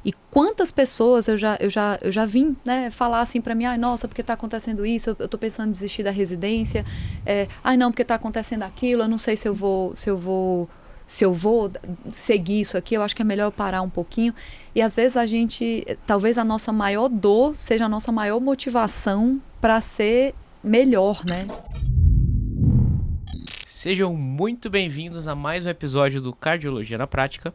E quantas pessoas eu já vim, né, falar assim para mim, ai, nossa, porque está acontecendo isso, eu estou pensando em desistir da residência, ai, não, porque está acontecendo aquilo, eu não sei se eu vou seguir isso aqui, eu acho que é melhor eu parar um pouquinho. E às vezes talvez a nossa maior dor seja a nossa maior motivação para ser melhor, né? Sejam muito bem-vindos a mais um episódio do Cardiologia na Prática.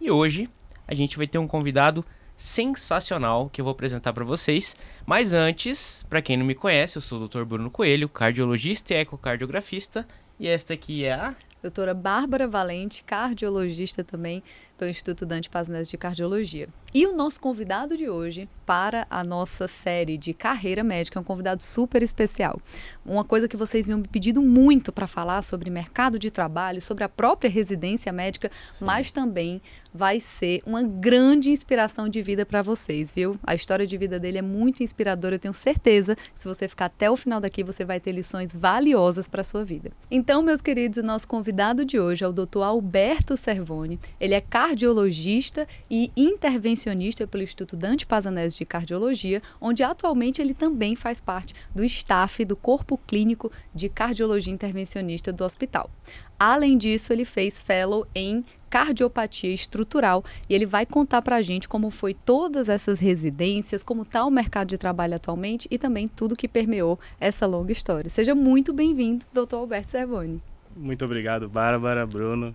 E hoje a gente vai ter um convidado sensacional que eu vou apresentar para vocês. Mas antes, para quem não me conhece, eu sou o Dr. Bruno Coelho, cardiologista e ecocardiografista. E esta aqui é a doutora Bárbara Valente, cardiologista também pelo Instituto Dante Paz Neves de Cardiologia. E o nosso convidado de hoje para a nossa série de carreira médica é um convidado super especial. Uma coisa que vocês vinham me pedindo muito para falar sobre mercado de trabalho, sobre a própria residência médica, mas também vai ser uma grande inspiração de vida para vocês, viu? A história de vida dele é muito inspiradora, eu tenho certeza que se você ficar até o final daqui, você vai ter lições valiosas para a sua vida. Então, meus queridos, o nosso convidado de hoje é o Dr. Alberto Cervoni. Ele é cardiologista e intervencionista pelo Instituto Dante Paz Neves de Cardiologia, onde atualmente ele também faz parte do staff do Corpo Clínico de Cardiologia Intervencionista do hospital. Além disso, ele fez fellow em cardiopatia estrutural e ele vai contar pra gente como foi todas essas residências, como está o mercado de trabalho atualmente e também tudo que permeou essa longa história. Seja muito bem-vindo, Dr. Alberto Cervoni. Muito obrigado, Bárbara, Bruno.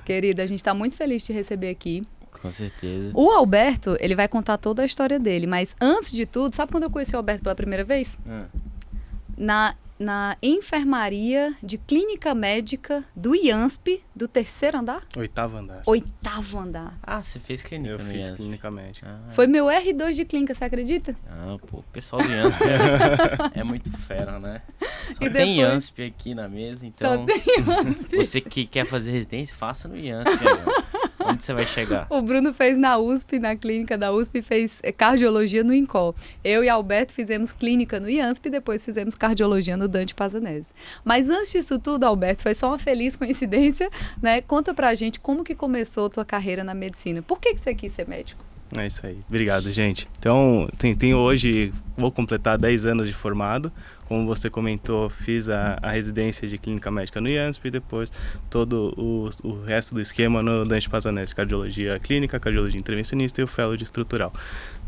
Querida, a gente está muito feliz de te receber aqui. Com certeza. O Alberto, ele vai contar toda a história dele, mas antes de tudo, sabe quando eu conheci o Alberto pela primeira vez? Na enfermaria de clínica médica do IANSP, do 3º andar? 8º andar. 8º andar. Ah, você fez clínica Eu no fiz IANSP. clínica médica. Foi meu R2 de clínica, você acredita? Ah, pô, o pessoal do IANSP é muito fera, né? Só E tem depois- IANSP aqui na mesa, então Só tem IANSP. você que quer fazer residência, faça no IANSP. Né? Onde você vai chegar? O Bruno fez na USP, na clínica da USP, fez cardiologia no INCOL. Eu e Alberto fizemos clínica no IANSP e depois fizemos cardiologia no Dante Paz Neves. Mas antes disso tudo, Alberto, foi só uma feliz coincidência, né? Conta pra gente como que começou a tua carreira na medicina. Por que você quis ser médico? É isso aí. Obrigado, gente. Então, tenho hoje, vou completar 10 anos de formado. Como você comentou, fiz a residência de clínica médica no IANSP e depois todo o resto do esquema no Dante Paz Neves, cardiologia clínica, cardiologia intervencionista e o fellow de estrutural.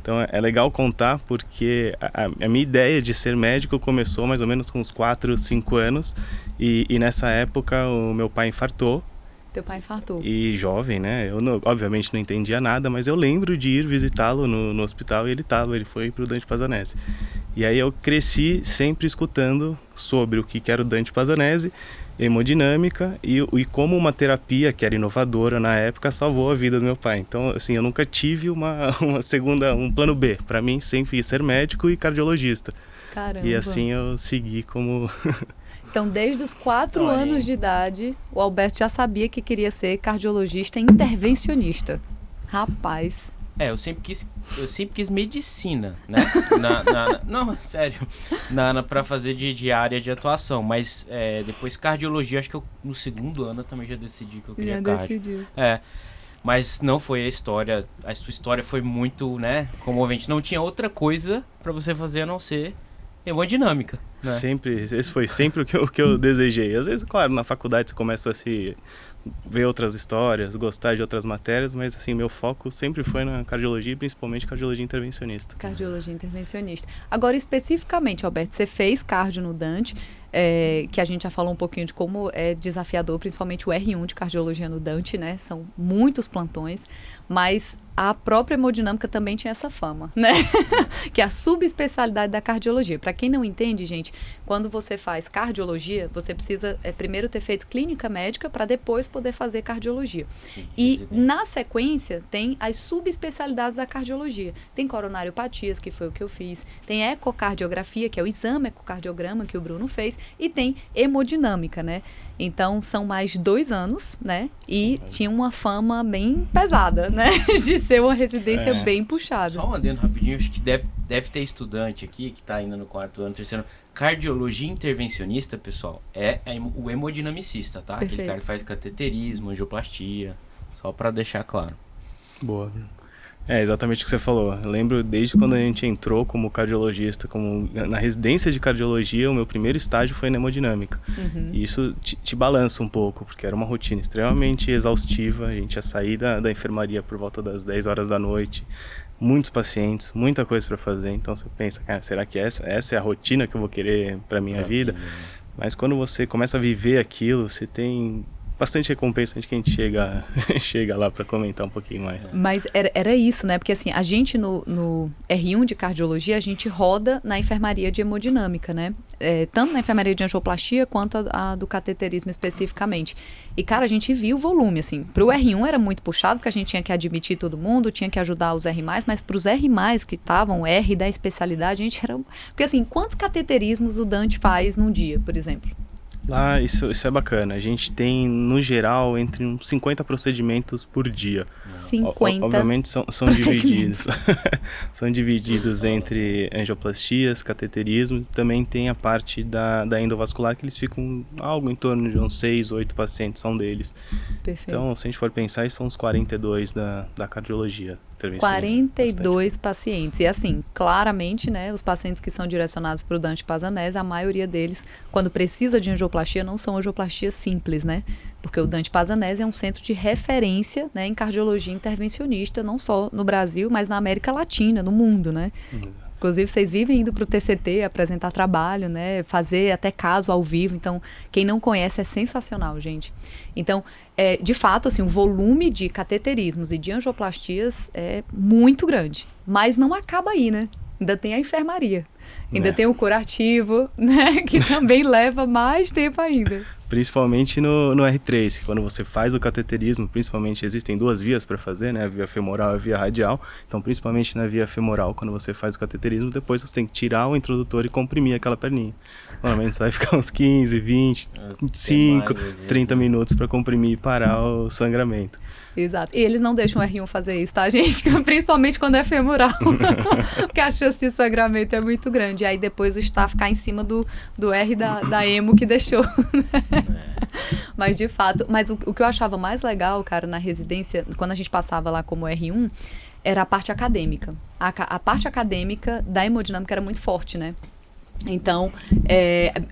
Então é legal contar porque a minha ideia de ser médico começou mais ou menos com uns 4, 5 anos e nessa época o meu pai infartou. Teu pai infartou. E jovem, né? Eu obviamente não entendia nada, mas eu lembro de ir visitá-lo no hospital e ele foi para o Dante Pazanese. E aí eu cresci sempre escutando sobre o que era o Dante Pazanese, hemodinâmica e como uma terapia que era inovadora na época salvou a vida do meu pai. Então, assim, eu nunca tive um plano B. Para mim, sempre ia ser médico e cardiologista. Caramba. E assim eu segui como... Então, desde os 4 Olha aí. anos de idade, o Alberto já sabia que queria ser cardiologista intervencionista. Rapaz. Eu sempre quis medicina, né? Não, sério. Pra fazer de área de atuação. Mas depois cardiologia, acho que no 2º ano eu também já decidi que eu queria cardio. Decidiu. Mas não foi a história. A sua história foi muito, né, comovente. Não tinha outra coisa pra você fazer a não ser hemodinâmica. Né? Esse foi sempre o que eu desejei. Às vezes, claro, na faculdade você começa a se ver outras histórias, gostar de outras matérias, mas assim, meu foco sempre foi na cardiologia, principalmente cardiologia intervencionista. Cardiologia intervencionista. Agora, especificamente, Alberto, você fez cardio no Dante, que a gente já falou um pouquinho de como é desafiador, principalmente o R1 de cardiologia no Dante, né? São muitos plantões, mas a própria hemodinâmica também tinha essa fama, né? Que é a subespecialidade da cardiologia. Para quem não entende, gente, quando você faz cardiologia, você precisa primeiro ter feito clínica médica para depois poder fazer cardiologia. Sim, E residente. na sequência tem as subespecialidades da cardiologia. Tem coronariopatias, que foi o que eu fiz. Tem ecocardiografia, que é o exame ecocardiograma que o Bruno fez. E tem hemodinâmica, né? Então, são mais 2 anos, né? E tinha uma fama bem pesada, né? De ser uma residência bem puxada. Só um adendo rapidinho, acho que deve ter estudante aqui que está ainda no 4º ano, 3º ano. Cardiologia intervencionista, pessoal, é o hemodinamicista, tá? Perfeito. Aquele cara que faz cateterismo, angioplastia, só para deixar claro. Boa. É exatamente o que você falou. Eu lembro desde quando a gente entrou como cardiologista, na residência de cardiologia, o meu primeiro estágio foi na hemodinâmica. E isso te balança um pouco, porque era uma rotina extremamente exaustiva. A gente ia sair da enfermaria por volta das 10 horas da noite. Muitos pacientes, muita coisa para fazer. Então você pensa, cara, será que essa é a rotina que eu vou querer para minha vida? Mas quando você começa a viver aquilo, você tem bastante recompensa de que a gente chega lá para comentar um pouquinho mais. Mas era isso, né? Porque assim, a gente no R1 de cardiologia, a gente roda na enfermaria de hemodinâmica, né? Tanto na enfermaria de angioplastia quanto a do cateterismo especificamente. E, cara, a gente viu o volume, assim. Pro R1 era muito puxado, porque a gente tinha que admitir todo mundo, tinha que ajudar os R+, mas pros R+, que estavam R da especialidade, a gente era... Porque, assim, quantos cateterismos o Dante faz num dia, por exemplo? Lá, isso é bacana. A gente tem, no geral, entre uns 50 procedimentos por dia. 50 obviamente são divididos. São divididos entre angioplastias, cateterismo. Também tem a parte da endovascular, que eles ficam algo em torno de uns 6, 8 pacientes são deles. Perfeito. Então, se a gente for pensar, isso são uns 42 da cardiologia. 42 pacientes. E assim, claramente, né, os pacientes que são direcionados para o Dante Pazanese, a maioria deles, quando precisa de angioplastia, não são angioplastias simples, né? Porque o Dante Pazanese é um centro de referência, né, em cardiologia intervencionista, não só no Brasil, mas na América Latina, no mundo, né? Inclusive, vocês vivem indo para o TCT apresentar trabalho, né? Fazer até caso ao vivo. Então, quem não conhece é sensacional, gente. Então, de fato, assim, o volume de cateterismos e de angioplastias é muito grande. Mas não acaba aí, né? Ainda tem a enfermaria. Ainda tem o curativo, né? Que também leva mais tempo ainda. Principalmente no R3, que quando você faz o cateterismo, principalmente existem duas vias para fazer, né? A via femoral e a via radial. Então, principalmente na via femoral, quando você faz o cateterismo, depois você tem que tirar o introdutor e comprimir aquela perninha. Normalmente você vai ficar uns 15, 20, 25, 30 minutos para comprimir e parar o sangramento. Exato. E eles não deixam o R1 fazer isso, tá, gente? Principalmente quando é femoral. Porque a chance de sangramento é muito grande. E aí depois o staff cai em cima do R da emo que deixou. Mas de fato, o que eu achava mais legal, cara, na residência, quando a gente passava lá como R1, era a parte acadêmica. A parte acadêmica da hemodinâmica era muito forte, né? Então,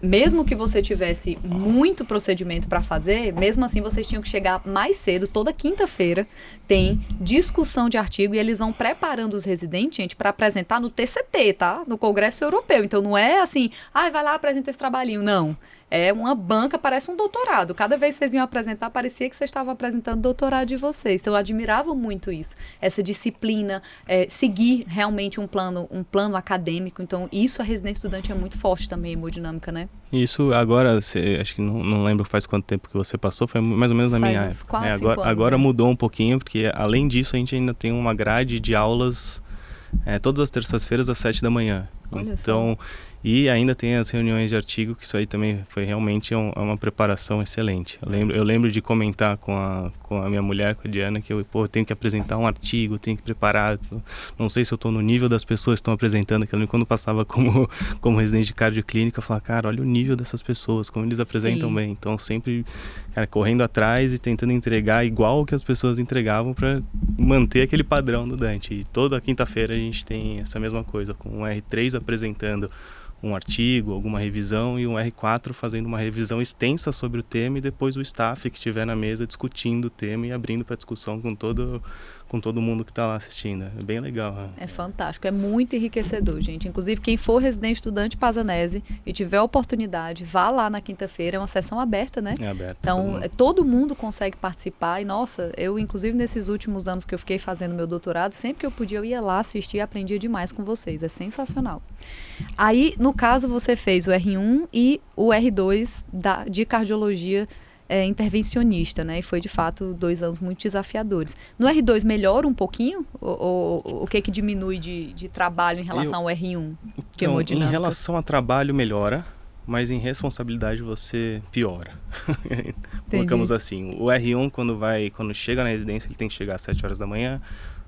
mesmo que você tivesse muito procedimento para fazer, mesmo assim vocês tinham que chegar mais cedo. Toda quinta-feira tem discussão de artigo e eles vão preparando os residentes, gente, para apresentar no TCT, tá? No Congresso Europeu. Então, não é assim, vai lá, apresenta esse trabalhinho. Não. É uma banca, parece um doutorado. Cada vez que vocês iam apresentar, parecia que vocês estavam apresentando o doutorado de vocês. Então, eu admirava muito isso. Essa disciplina, seguir realmente um plano acadêmico. Então, isso a residência estudante é muito forte também, hemodinâmica, né? Isso agora, acho que não lembro faz quanto tempo que você passou, foi mais ou menos na minha época. 4, 5 anos, agora mudou um pouquinho, porque além disso a gente ainda tem uma grade de aulas todas as terças-feiras às 7 da manhã. Olha então, só. E ainda tem as reuniões de artigo, que isso aí também foi realmente uma preparação excelente. Eu lembro de comentar com a minha mulher, com a Diana, que eu tenho que apresentar um artigo, tenho que preparar. Não sei se eu estou no nível das pessoas que estão apresentando. Que eu lembro quando passava como residente de cardioclínica, eu falava, cara, olha o nível dessas pessoas, como eles apresentam bem. Então, sempre, cara, correndo atrás e tentando entregar igual o que as pessoas entregavam para manter aquele padrão do Dante. E toda quinta-feira a gente tem essa mesma coisa, com o R3 apresentando um artigo, alguma revisão, e um R4 fazendo uma revisão extensa sobre o tema, e depois o staff que estiver na mesa discutindo o tema e abrindo para discussão com todo mundo que está lá assistindo. É bem legal. Né? É fantástico, é muito enriquecedor, gente. Inclusive, quem for residente estudante Pazanese e tiver a oportunidade, vá lá na quinta-feira, é uma sessão aberta, né? É aberta. Então, todo mundo consegue participar. E, nossa, eu, inclusive, nesses últimos anos que eu fiquei fazendo meu doutorado, sempre que eu podia, eu ia lá assistir e aprendia demais com vocês. É sensacional. Aí, no caso, você fez o R1 e o R2 de cardiologia intervencionista, né? E foi, de fato, 2 anos muito desafiadores. No R2 melhora um pouquinho? Ou o que diminui de trabalho em relação ao R1 de hemodinâmica? Em relação a trabalho, melhora, mas em responsabilidade você piora. Colocamos assim, o R1, quando chega na residência, ele tem que chegar às 7 horas da manhã,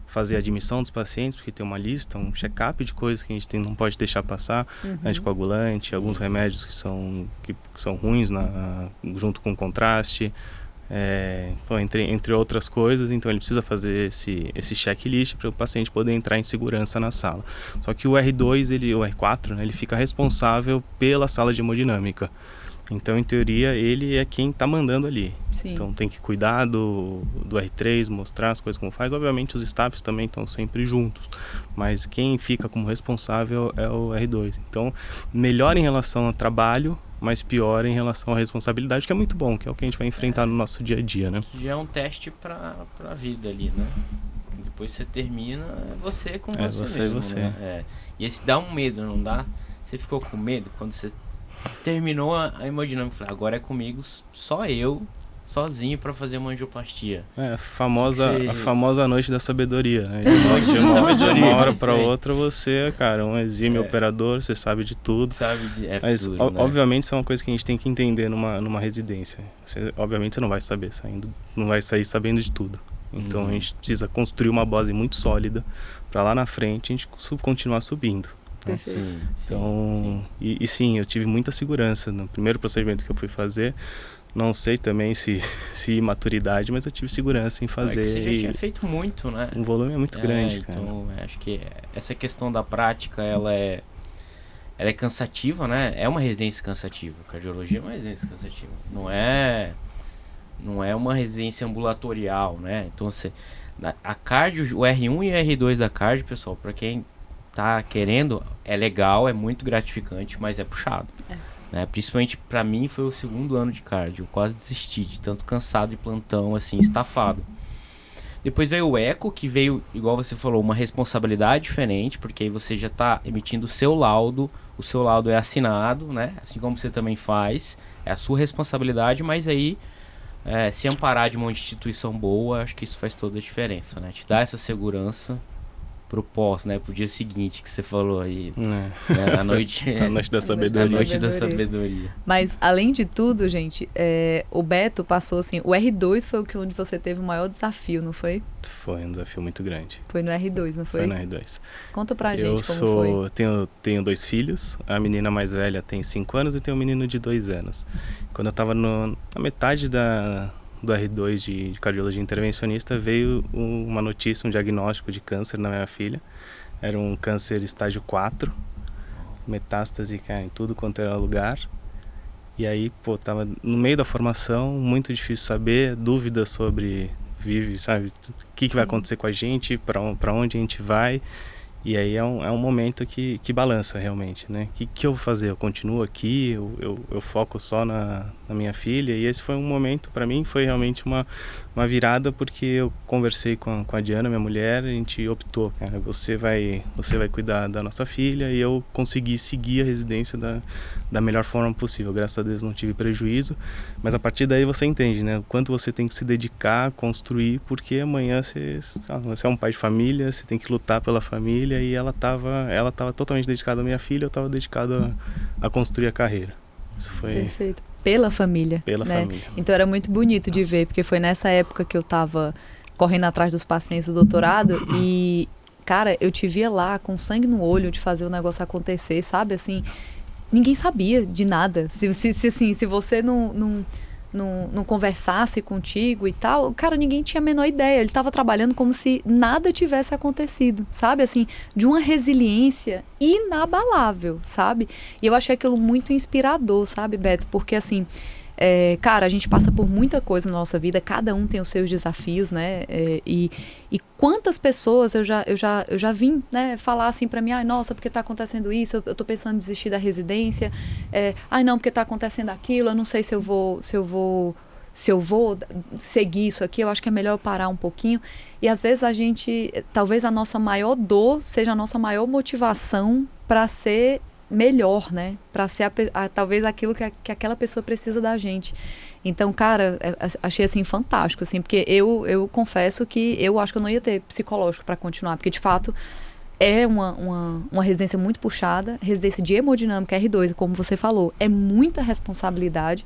fazer a admissão dos pacientes, porque tem uma lista, um check-up de coisas que a gente não pode deixar passar, anticoagulante, alguns remédios que são ruins junto com contraste, Entre outras coisas, então ele precisa fazer esse checklist para o paciente poder entrar em segurança na sala. Só que o R2, o R4, né, ele fica responsável pela sala de hemodinâmica. Então, em teoria, ele é quem está mandando ali. Sim. Então, tem que cuidar do R3, mostrar as coisas como faz. Obviamente, os staffs também estão sempre juntos, mas quem fica como responsável é o R2. Então, melhor em relação ao trabalho, mas pior em relação à responsabilidade, que é muito bom, que é o que a gente vai enfrentar no nosso dia a dia, né? Que já é um teste para a vida ali, né? Depois você termina, é você com você mesmo, você. Né? E esse dá um medo, não dá? Você ficou com medo quando você terminou a hemodinâmica? Falei, agora é comigo, só eu, sozinho, para fazer uma angioplastia. A famosa noite da sabedoria, né? De uma hora para outra você, cara, um exímio operador, você sabe de tudo. Mas, né? obviamente, isso é uma coisa que a gente tem que entender numa residência. Obviamente, você não vai sair sabendo de tudo. Então, a gente precisa construir uma base muito sólida para lá na frente a gente continuar subindo. Perfeito. Então, sim, eu tive muita segurança no primeiro procedimento que eu fui fazer. Não sei também se imaturidade, mas eu tive segurança em fazer. Você já tinha feito muito, né? Um volume é muito grande, cara. Então, acho que essa questão da prática, ela é cansativa, né? É uma residência cansativa. Cardiologia é uma residência cansativa. Não é uma residência ambulatorial, né? Então, a cardio, o R1 e o R2 da cardio, pessoal, para quem tá querendo, é legal, é muito gratificante, mas é puxado. Né? Principalmente para mim foi o segundo ano de cardio, eu quase desisti de tanto cansado de plantão, assim, estafado. Depois veio o eco, que veio, igual você falou, uma responsabilidade diferente, porque aí você já está emitindo o seu laudo é assinado, né? Assim como você também faz, é a sua responsabilidade, mas aí se amparar de uma instituição boa, acho que isso faz toda a diferença, né? Te dá essa segurança pro pós, né? Pro dia seguinte que você falou aí. Né? A noite da sabedoria. A noite da sabedoria. Mas, além de tudo, gente, o Beto passou assim... O R2 foi onde você teve o maior desafio, não foi? Foi um desafio muito grande. Foi no R2, não foi? Foi no R2. Conta pra gente como foi. Tenho 2 filhos. A menina mais velha tem 5 anos e tem um menino de 2 anos. Quando eu tava na metade do R2 de cardiologia intervencionista, veio uma notícia, um diagnóstico de câncer na minha filha. Era um câncer estágio 4, metástase, cara, em tudo quanto era lugar. E aí, tava no meio da formação, muito difícil saber, dúvidas sobre sabe, o que vai acontecer com a gente, para onde a gente vai. E aí é um momento que balança realmente, né? O que eu vou fazer? Eu continuo aqui, eu foco só na minha filha. E esse foi um momento, para mim, foi realmente uma virada, porque eu conversei com a Diana, minha mulher, a gente optou, cara, você vai cuidar da nossa filha, e eu consegui seguir a residência da melhor forma possível. Graças a Deus não tive prejuízo, mas a partir daí você entende, né? O quanto você tem que se dedicar, construir, porque amanhã você é um pai de família, você tem que lutar pela família. E ela tava totalmente dedicada à minha filha, eu estava dedicado a construir a carreira. Isso foi... Perfeito. Pela família. Pela família. Então era muito bonito de ver, porque foi nessa época que eu estava correndo atrás dos pacientes do doutorado e, cara, eu te via lá com sangue no olho de fazer o negócio acontecer, sabe? Assim, ninguém sabia de nada. Se você não conversasse contigo e tal, cara, ninguém tinha a menor ideia. Ele estava trabalhando como se nada tivesse acontecido, sabe? Assim, de uma resiliência inabalável, sabe? E eu achei aquilo muito inspirador, sabe, Beto? Porque, assim, cara, a gente passa por muita coisa na nossa vida, cada um tem os seus desafios, né? E quantas pessoas eu já vim, né, falar assim pra mim, ai, nossa, porque tá acontecendo isso, eu tô pensando em desistir da residência, ai, não, porque tá acontecendo aquilo, eu não sei se eu vou seguir isso aqui, eu acho que é melhor eu parar um pouquinho. E às vezes talvez a nossa maior dor seja a nossa maior motivação para ser melhor, né? Para ser talvez aquilo que aquela pessoa precisa da gente. Então, cara, achei assim fantástico, assim, porque eu confesso que eu acho que eu não ia ter psicológico para continuar, porque de fato é uma residência muito puxada, residência de hemodinâmica R2, como você falou, é muita responsabilidade.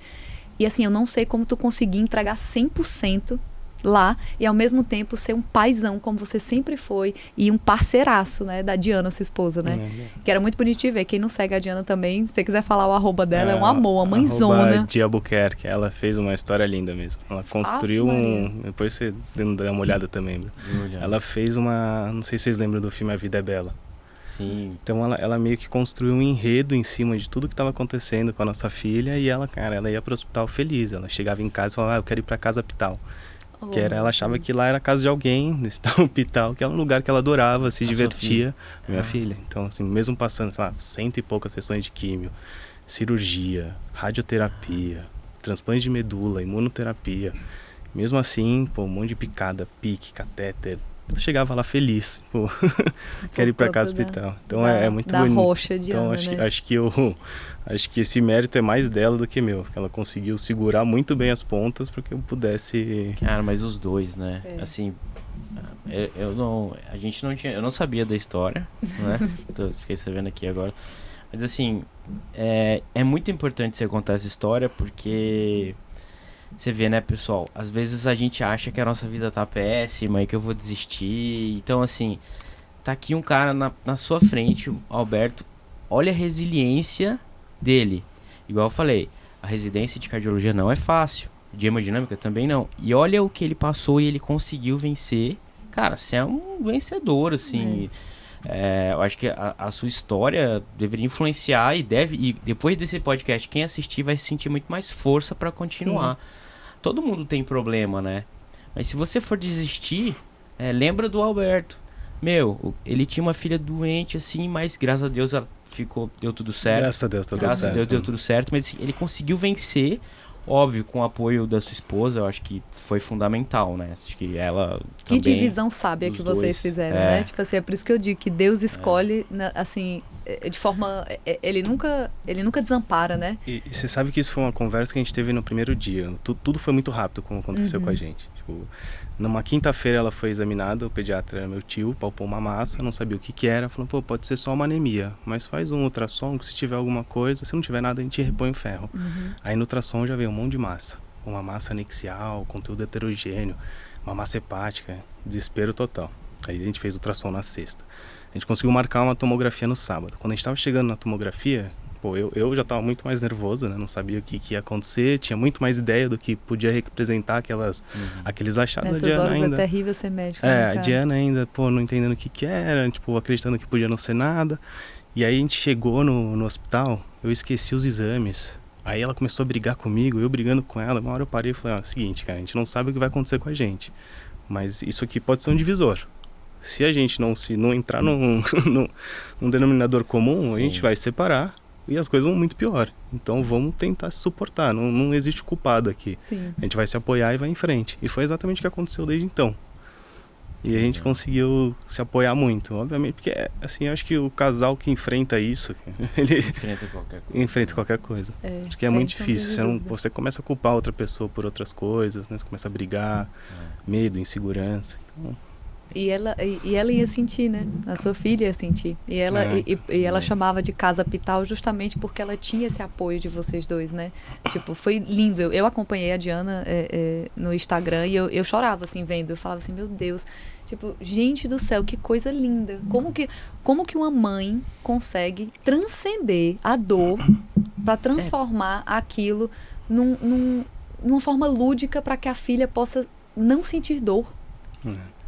E assim, eu não sei como tu conseguir entregar 100% lá e ao mesmo tempo ser um paizão como você sempre foi e um parceiraço, né, da Diana, sua esposa, né? Que era muito bonito de ver. Quem não segue a Diana também, se você quiser falar o arroba dela, é um amor, uma mãezona. De Albuquerque, ela fez uma história linda mesmo. Ela construiu depois você dá uma olhada também, bro. Ela fez não sei se vocês lembram do filme A Vida é Bela. Sim. Então ela meio que construiu um enredo em cima de tudo que estava acontecendo com a nossa filha e ela ia pro hospital feliz. Ela chegava em casa e falava, eu quero ir pra casa hospital. Ela achava que lá era a casa de alguém, nesse hospital, que era um lugar que ela adorava, se divertia. Minha filha. Então, assim, mesmo passando, 100 e poucas sessões de químio, cirurgia, radioterapia, transplante de medula, imunoterapia, mesmo assim, um monte de picada, pique, catéter. Eu chegava lá feliz, quero ir para casa do hospital. Então é muito bonito. Rocha de então Ana, acho que esse mérito é mais dela do que meu. Ela conseguiu segurar muito bem as pontas para que eu pudesse. Cara, mas os dois, né? Assim, a gente não tinha, eu não sabia da história, né? Fiquei sabendo aqui agora. Mas assim, é muito importante você contar essa história porque você vê, né, pessoal? Às vezes a gente acha que a nossa vida tá péssima e que eu vou desistir. Então, assim, tá aqui um cara na sua frente, o Alberto. Olha a resiliência dele. Igual eu falei, a residência de cardiologia não é fácil. De hemodinâmica também não. E olha o que ele passou e ele conseguiu vencer. Cara, você é um vencedor, assim. Eu acho que a sua história deveria influenciar e depois desse podcast, quem assistir vai sentir muito mais força pra continuar. Sim. Todo mundo tem problema, né? Mas se você for desistir, lembra do Alberto. Ele tinha uma filha doente, assim, mas graças a Deus deu tudo certo. Graças a Deus, deu tudo certo, mas ele conseguiu vencer. Óbvio, com o apoio da sua esposa, eu acho que foi fundamental, né? Acho que ela Que divisão sábia que vocês fizeram, né? Tipo assim, é por isso que eu digo que Deus escolhe, assim, de forma... Ele nunca desampara, né? E você sabe que isso foi uma conversa que a gente teve no primeiro dia. Tudo foi muito rápido como aconteceu com a gente. Tipo, numa quinta-feira ela foi examinada, o pediatra era meu tio, palpou uma massa, não sabia o que era, falou, pode ser só uma anemia, mas faz um ultrassom, que se tiver alguma coisa, se não tiver nada a gente repõe o ferro. Aí no ultrassom já veio um monte de massa, uma massa anexial, conteúdo heterogêneo, uma massa hepática, desespero total. Aí a gente fez ultrassom na sexta. A gente conseguiu marcar uma tomografia no sábado. Quando a gente estava chegando na tomografia, eu já estava muito mais nervoso, né? Não sabia o que ia acontecer, tinha muito mais ideia do que podia representar aqueles achados. Nessas da Diana horas ainda. É terrível ser médico, né, a Diana ainda, não entendendo o que era, acreditando que podia não ser nada. E aí a gente chegou no hospital, eu esqueci os exames. Aí ela começou a brigar comigo, eu brigando com ela. Uma hora eu parei e falei, seguinte, cara, a gente não sabe o que vai acontecer com a gente, mas isso aqui pode ser um divisor. Se a gente não entrar num denominador comum, a gente vai separar e as coisas vão muito pior. Então vamos tentar se suportar, não existe culpado aqui. Sim. A gente vai se apoiar e vai em frente. E foi exatamente o que aconteceu desde então. E a gente conseguiu se apoiar muito, obviamente, porque assim, eu acho que o casal que enfrenta isso, ele enfrenta qualquer coisa. Acho que é muito difícil. Você começa a culpar outra pessoa por outras coisas, né? Você começa a brigar, medo, insegurança. Então... E ela ia sentir, né? A sua filha ia sentir. E ela chamava de casa Pital justamente porque ela tinha esse apoio de vocês dois, né? Tipo, foi lindo. Eu acompanhei a Diana no Instagram e eu chorava, assim, vendo. Eu falava assim, meu Deus. Tipo, gente do céu, que coisa linda. Como que uma mãe consegue transcender a dor para transformar aquilo numa forma lúdica para que a filha possa não sentir dor?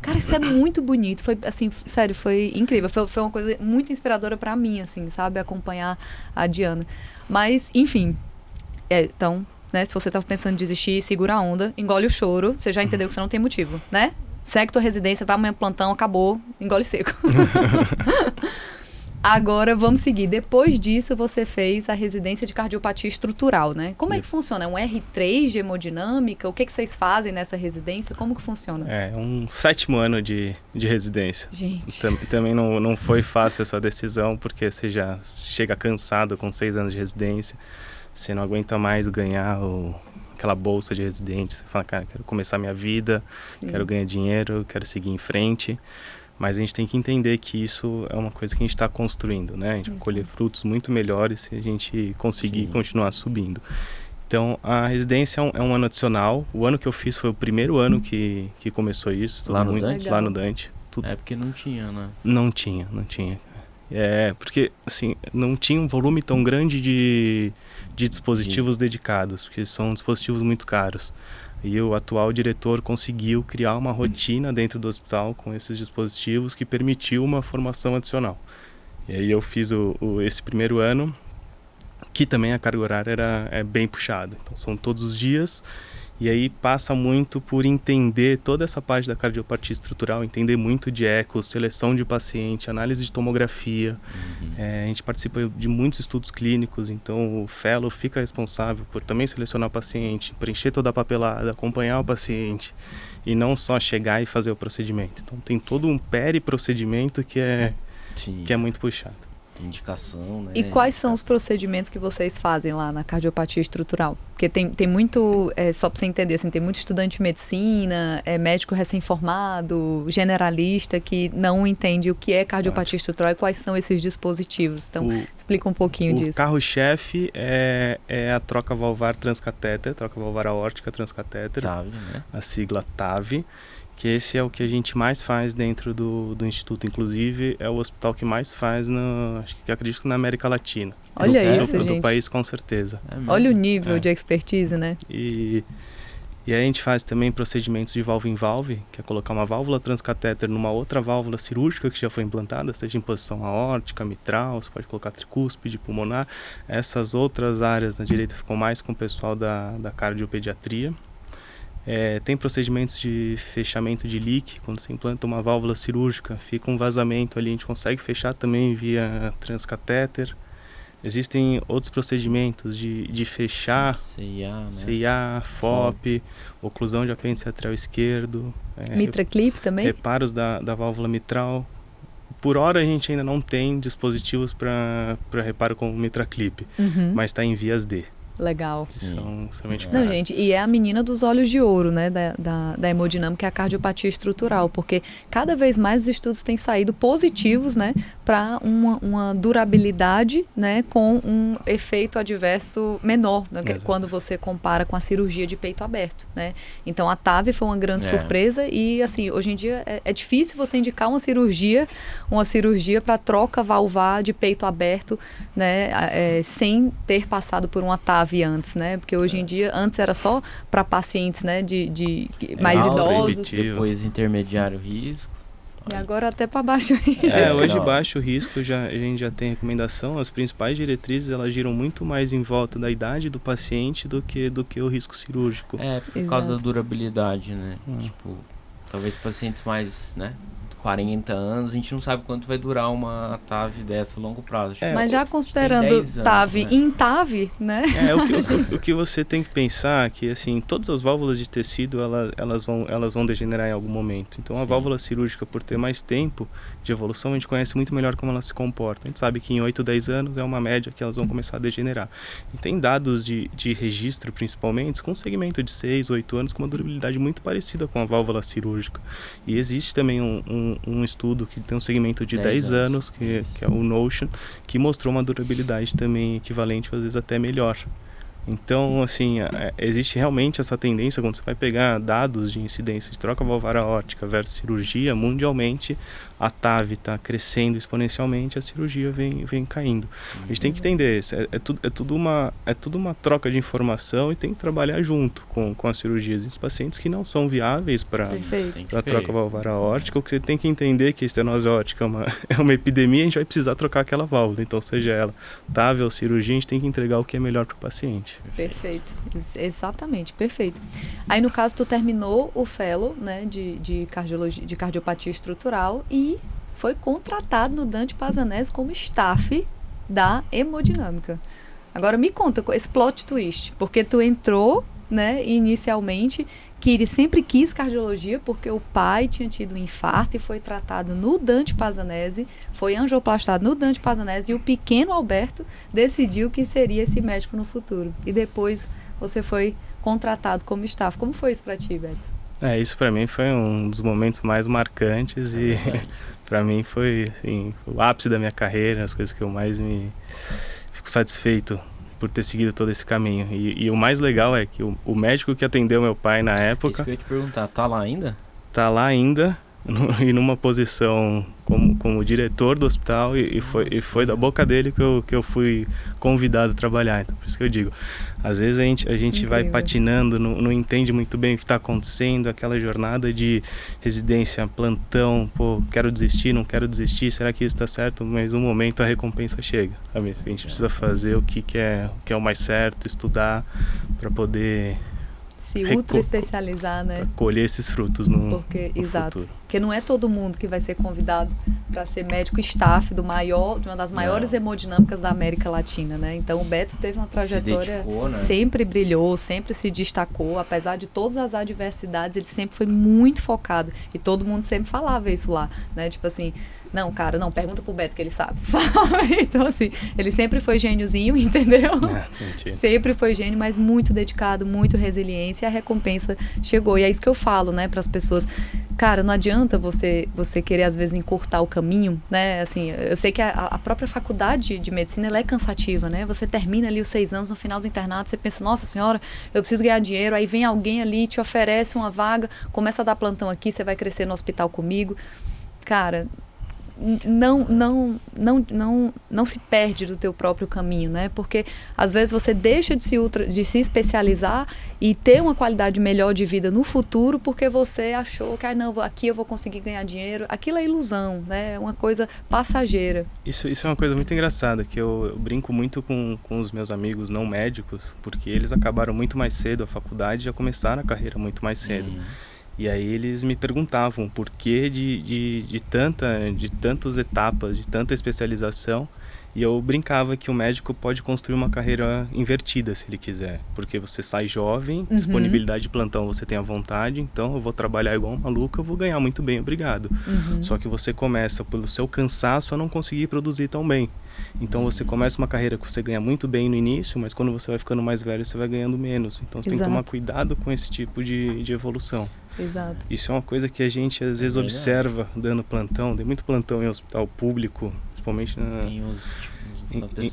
Cara, isso é muito bonito. Foi, assim, sério, foi incrível. Foi uma coisa muito inspiradora pra mim, assim, sabe? Acompanhar a Diana. Mas, enfim. Então, né? Se você tava pensando em desistir, segura a onda, engole o choro. Você já entendeu que você não tem motivo, né? Segue tua residência, vai amanhã pro plantão, acabou, engole seco. Agora, vamos seguir. Depois disso, você fez a residência de cardiopatia estrutural, né? Como é que funciona? É um R3 de hemodinâmica? O que vocês fazem nessa residência? Como que funciona? É um 7º ano de residência. Gente. Também não foi fácil essa decisão, porque você já chega cansado com 6 anos de residência. Você não aguenta mais ganhar aquela bolsa de residente. Você fala, cara, quero começar minha vida, quero ganhar dinheiro, quero seguir em frente. Mas a gente tem que entender que isso é uma coisa que a gente está construindo, né? A gente vai colher frutos muito melhores se a gente conseguir continuar subindo. Então, a residência é um ano adicional. O ano que eu fiz foi o primeiro ano que começou isso. Lá no Dante? Lá no Dante. É porque não tinha, né? Não tinha. Porque, assim, não tinha um volume tão grande de dispositivos dedicados, porque são dispositivos muito caros. E o atual diretor conseguiu criar uma rotina dentro do hospital com esses dispositivos que permitiu uma formação adicional. E aí eu fiz esse primeiro ano, que também a carga horária é bem puxada. Então são todos os dias, e aí passa muito por entender toda essa parte da cardiopatia estrutural, entender muito de eco, seleção de paciente, análise de tomografia. A gente participa de muitos estudos clínicos, então o fellow fica responsável por também selecionar o paciente, preencher toda a papelada, acompanhar o paciente, e não só chegar e fazer o procedimento. Então tem todo um peri-procedimento que é muito puxado. Indicação, né? E quais são os procedimentos que vocês fazem lá na cardiopatia estrutural? Porque tem muito, só para você entender, assim, tem muito estudante de medicina, médico recém-formado, generalista, que não entende o que é cardiopatia estrutural e quais são esses dispositivos. Então, explica um pouquinho disso. O carro-chefe é a troca valvar transcatéter, troca valvar aórtica transcatéter, TAV, né? A sigla TAV, que esse é o que a gente mais faz dentro do Instituto. Inclusive, é o hospital que mais faz, acredito que na América Latina. Olha isso, gente. Do país, com certeza. Olha o nível de expertise, né? E aí a gente faz também procedimentos de válvula em valve, que é colocar uma válvula transcatéter numa outra válvula cirúrgica que já foi implantada, seja em posição aórtica, mitral, você pode colocar tricúspide, pulmonar. Essas outras áreas na direita ficam mais com o pessoal da cardiopediatria. Tem procedimentos de fechamento de leak, quando você implanta uma válvula cirúrgica, fica um vazamento ali, a gente consegue fechar também via transcatéter. Existem outros procedimentos de fechar CIA, né? CIA, FOP, oclusão de apêndice atrial esquerdo. MitraClip também? Reparos da válvula mitral. Por hora a gente ainda não tem dispositivos para reparo com MitraClip, mas está em vias D. Legal. São extremamente Não, gente, e é a menina dos olhos de ouro, né, da hemodinâmica, é a cardiopatia estrutural, porque cada vez mais os estudos têm saído positivos, né, para uma durabilidade, né, com um efeito adverso menor, né, quando você compara com a cirurgia de peito aberto, né. Então a TAV foi uma grande surpresa e, assim, hoje em dia é difícil você indicar uma cirurgia para troca valvar de peito aberto, né, sem ter passado por uma TAV antes, né? Porque hoje em dia, antes era só para pacientes, né, de mais idosos. Depois intermediário risco. E agora até para baixo risco. Hoje baixo risco, a gente já tem recomendação. As principais diretrizes, elas giram muito mais em volta da idade do paciente do que o risco cirúrgico. Por causa da durabilidade, né? Tipo, talvez pacientes mais, né, 40 anos, a gente não sabe quanto vai durar uma TAV dessa a longo prazo. Mas já considerando TAV em TAV, né? O que você tem que pensar é que, assim, todas as válvulas de tecido, elas vão degenerar em algum momento. Então, a válvula cirúrgica, por ter mais tempo de evolução, a gente conhece muito melhor como ela se comporta. A gente sabe que em 8, 10 anos é uma média que elas vão começar a degenerar. E tem dados de registro, principalmente, com segmento de 6, 8 anos, com uma durabilidade muito parecida com a válvula cirúrgica. E existe também um estudo que tem um segmento de 10 anos, que é o Notion, que mostrou uma durabilidade também equivalente, às vezes até melhor. Então, assim, existe realmente essa tendência, quando você vai pegar dados de incidência de troca valvar aórtica versus cirurgia, mundialmente a TAV está crescendo exponencialmente, a cirurgia vem caindo. A gente tem que entender, é tudo uma troca de informação e tem que trabalhar junto com as cirurgias. Os pacientes que não são viáveis para a troca valvar aórtica, o que você tem que entender é que a estenose aórtica é uma epidemia, a gente vai precisar trocar aquela válvula. Então, seja ela TAV ou cirurgia, a gente tem que entregar o que é melhor para o paciente. Perfeito, exatamente, perfeito. Aí no caso tu terminou o fellow, né, de cardiologia, de cardiopatia estrutural e foi contratado no Dante Pazanese como staff da hemodinâmica. Agora me conta esse plot twist, porque tu entrou, né, inicialmente sempre quis cardiologia porque o pai tinha tido um infarto e foi tratado no Dante Pazanese, foi angioplastado no Dante Pazanese e o pequeno Alberto decidiu que seria esse médico no futuro. E depois você foi contratado como staff. Como foi isso para ti, Beto? Isso para mim foi um dos momentos mais marcantes e para mim foi, assim, o ápice da minha carreira, as coisas que eu mais fico satisfeito por ter seguido todo esse caminho. E o mais legal é que o médico que atendeu meu pai na época... Isso que eu ia te perguntar, tá lá ainda? Tá lá ainda, e numa posição como diretor do hospital, e foi da boca dele que eu fui convidado a trabalhar. Então, por isso que eu digo, às vezes a gente vai patinando, não entende muito bem o que está acontecendo, aquela jornada de residência, plantão, pô, quero desistir, não quero desistir, será que isso está certo? Mas no momento a recompensa chega, sabe? A gente precisa fazer o que é o mais certo, estudar para poder... Se ultra especializar, né? Colher esses frutos no Exato. futuro. Porque não é todo mundo que vai ser convidado para ser médico staff de uma das maiores hemodinâmicas da América Latina, né? Então o Beto teve uma trajetória, dedicou, né? Sempre brilhou, sempre se destacou, apesar de todas as adversidades, ele sempre foi muito focado. E todo mundo sempre falava isso lá, né? Tipo assim, não, cara, não, pergunta pro Beto que ele sabe. Então, assim, ele sempre foi gêniozinho, entendeu? Sempre foi gênio, mas muito dedicado, muito resiliência, e a recompensa chegou. E é isso que eu falo, né, para as pessoas. Cara, não adianta você querer, às vezes, encurtar o caminho, né? Assim, eu sei que a própria faculdade de medicina, ela é cansativa, né? Você termina ali os 6 anos, no final do internato, você pensa, nossa senhora, eu preciso ganhar dinheiro, aí vem alguém ali, te oferece uma vaga, começa a dar plantão aqui, você vai crescer no hospital comigo. Cara... Não se perde do teu próprio caminho, né? Porque às vezes você deixa de se especializar e ter uma qualidade melhor de vida no futuro porque você achou que não, aqui eu vou conseguir ganhar dinheiro. Aquilo é ilusão, né? É uma coisa passageira. Isso é uma coisa muito engraçada, que eu brinco muito com os meus amigos não médicos, porque eles acabaram muito mais cedo a faculdade e já começaram a carreira muito mais cedo. E aí eles me perguntavam por que de tantas etapas, de tanta especialização, e eu brincava que o médico pode construir uma carreira invertida se ele quiser, porque você sai jovem, disponibilidade de plantão você tem à vontade, então eu vou trabalhar igual um maluco, eu vou ganhar muito bem, obrigado. Só que você começa pelo seu cansaço a não conseguir produzir tão bem. Então você começa uma carreira que você ganha muito bem no início, mas quando você vai ficando mais velho você vai ganhando menos. Então você tem que tomar cuidado com esse tipo de evolução. Exato. Isso é uma coisa que a gente às vezes observa dando plantão, tem muito plantão em hospital público, principalmente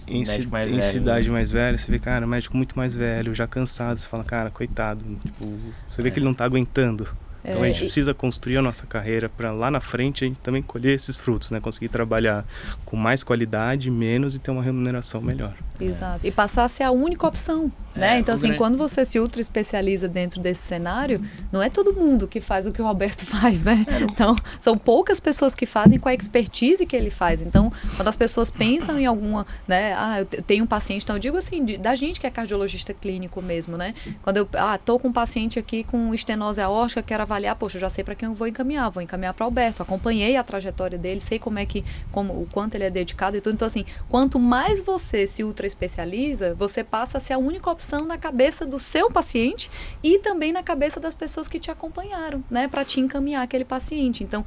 em cidade mais velha, você vê, cara, médico muito mais velho, já cansado, você fala, cara, coitado, tipo, você vê que ele não tá aguentando. Então a gente precisa construir a nossa carreira para lá na frente a gente também colher esses frutos, né? Conseguir trabalhar com mais qualidade, menos e ter uma remuneração melhor. Exato. E passar a ser a única opção, né? Então, assim, quando você se ultra especializa dentro desse cenário, não é todo mundo que faz o que o Roberto faz, né? Então, são poucas pessoas que fazem com a expertise que ele faz. Então, quando as pessoas pensam em alguma, né? Eu tenho um paciente, então eu digo assim, da gente que é cardiologista clínico mesmo, né? Quando eu tô com um paciente aqui com estenose aórtica, quero avaliar, poxa, eu já sei para quem eu vou encaminhar para o Alberto, acompanhei a trajetória dele, sei o quanto ele é dedicado e tudo. Então, assim, quanto mais você se ultra especializa, você passa a ser a única opção na cabeça do seu paciente e também na cabeça das pessoas que te acompanharam, né, para te encaminhar aquele paciente. Então,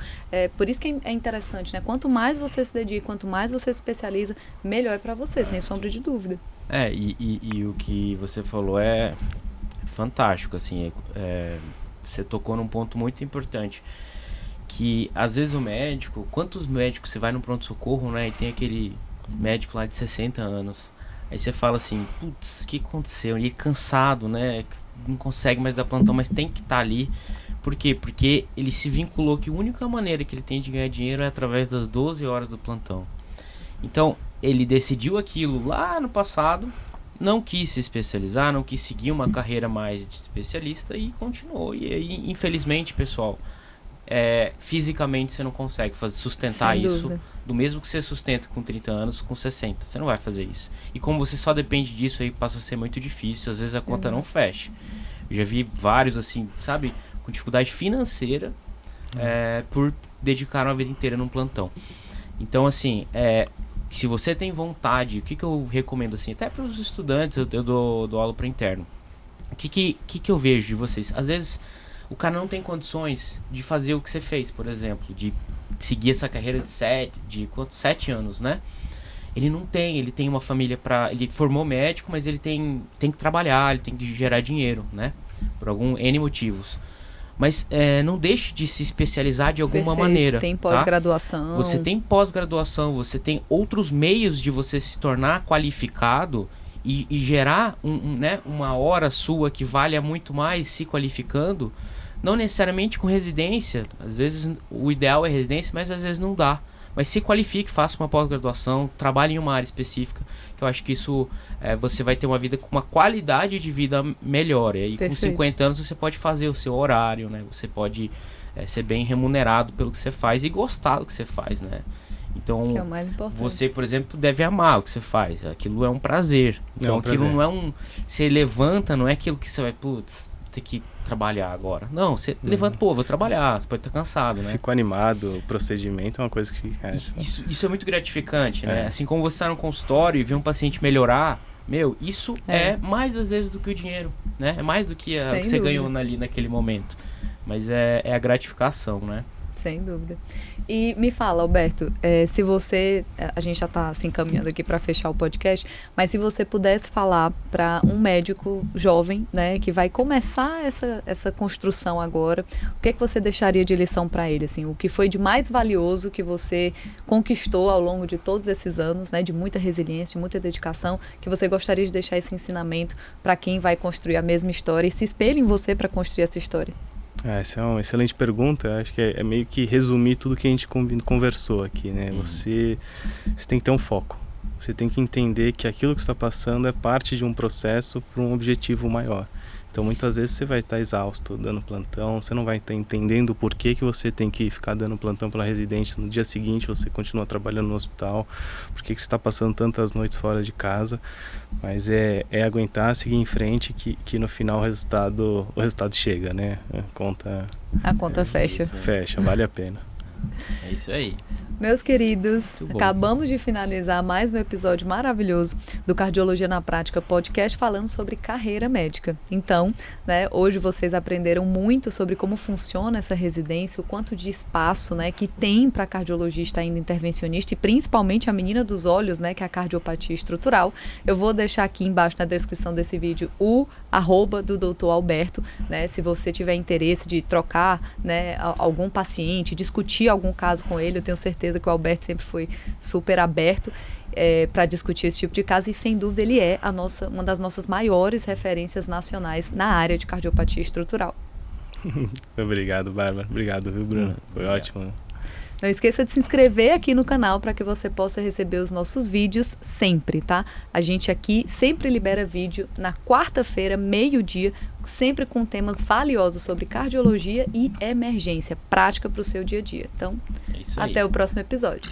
por isso que é interessante, né? Quanto mais você se dedica, quanto mais você se especializa, melhor é para você, sem sombra de dúvida. E o que você falou é fantástico, assim, você tocou num ponto muito importante, que às vezes o médico, quantos médicos você vai no pronto-socorro, né, e tem aquele médico lá de 60 anos, aí você fala assim, putz, o que aconteceu? Ele é cansado, né, não consegue mais dar plantão, mas tem que estar ali. Por quê? Porque ele se vinculou que a única maneira que ele tem de ganhar dinheiro é através das 12 horas do plantão. Então, ele decidiu aquilo lá no passado, não quis se especializar, não quis seguir uma carreira mais de especialista e continuou. E aí, infelizmente, pessoal, fisicamente você não consegue sustentar isso do mesmo que você sustenta com 30 anos, com 60. Você não vai fazer isso. E como você só depende disso, aí passa a ser muito difícil. Às vezes a conta não fecha. Eu já vi vários, assim, sabe, com dificuldade financeira por dedicar uma vida inteira num plantão. Então, assim, se você tem vontade, o que eu recomendo, assim, até para os estudantes, eu dou aula para interno. O que eu vejo de vocês? Às vezes o cara não tem condições de fazer o que você fez, por exemplo, de seguir essa carreira de 7 anos, né? Ele não tem, ele tem uma família ele formou médico, mas ele tem que trabalhar, ele tem que gerar dinheiro, né? Por algum N motivos. Mas não deixe de se especializar de alguma maneira. Tem pós-graduação. Tá? Você tem pós-graduação, você tem outros meios de você se tornar qualificado e gerar né, uma hora sua que valha muito mais se qualificando, não necessariamente com residência. Às vezes o ideal é residência, mas às vezes não dá. Mas se qualifique, faça uma pós-graduação, trabalhe em uma área específica, que eu acho que isso você vai ter uma vida com uma qualidade de vida melhor. E aí com 50 anos você pode fazer o seu horário, né? Você pode ser bem remunerado pelo que você faz e gostar do que você faz, né? Então, que é o mais importante. Você, por exemplo, deve amar o que você faz. Aquilo é um prazer. Então, aquilo não é você levanta, não é aquilo que você vai, ter que trabalhar agora. Não, você levanta, vou trabalhar. Você pode estar cansado, né? Fico animado. O procedimento é uma coisa que... Isso é muito gratificante, né? Assim como você está no consultório e vê um paciente melhorar, isso é mais às vezes do que o dinheiro, né? É mais do que o que você ganhou ali naquele momento. Mas é a gratificação, né? Sem dúvida. E me fala, Alberto, se você... A gente já está se encaminhando aqui para fechar o podcast, mas se você pudesse falar para um médico jovem, né, que vai começar essa construção agora, o que é que você deixaria de lição para ele? Assim, o que foi de mais valioso que você conquistou ao longo de todos esses anos, né, de muita resiliência, de muita dedicação, que você gostaria de deixar esse ensinamento para quem vai construir a mesma história e se espelha em você para construir essa história? Essa é uma excelente pergunta. Acho que é meio que resumir tudo que a gente conversou aqui, né? Você tem que ter um foco. Você tem que entender que aquilo que está passando é parte de um processo para um objetivo maior. Então, muitas vezes você vai estar exausto dando plantão, você não vai estar entendendo por que você tem que ficar dando plantão pela residente. No dia seguinte você continua trabalhando no hospital, por que você está passando tantas noites fora de casa. Mas é aguentar, seguir em frente, que no final o resultado chega, né? A conta fecha. Fecha, vale a pena. É isso aí. Meus queridos, acabamos de finalizar mais um episódio maravilhoso do Cardiologia na Prática podcast falando sobre carreira médica. Então, né, hoje vocês aprenderam muito sobre como funciona essa residência, o quanto de espaço, né, que tem para cardiologista ainda intervencionista e principalmente a menina dos olhos, né, que é a cardiopatia estrutural. Eu vou deixar aqui embaixo na descrição desse vídeo o @ do Dr. Alberto, né, se você tiver interesse de trocar, né, algum paciente, discutir algum caso com ele, eu tenho certeza que o Alberto sempre foi super aberto para discutir esse tipo de caso e, sem dúvida, ele é uma das nossas maiores referências nacionais na área de cardiopatia estrutural. Obrigado, Bárbara. Obrigado, viu, Bruno? Foi ótimo. Não esqueça de se inscrever aqui no canal para que você possa receber os nossos vídeos sempre, tá? A gente aqui sempre libera vídeo na quarta-feira, meio-dia, sempre com temas valiosos sobre cardiologia e emergência, prática para o seu dia a dia. Então, até o próximo episódio.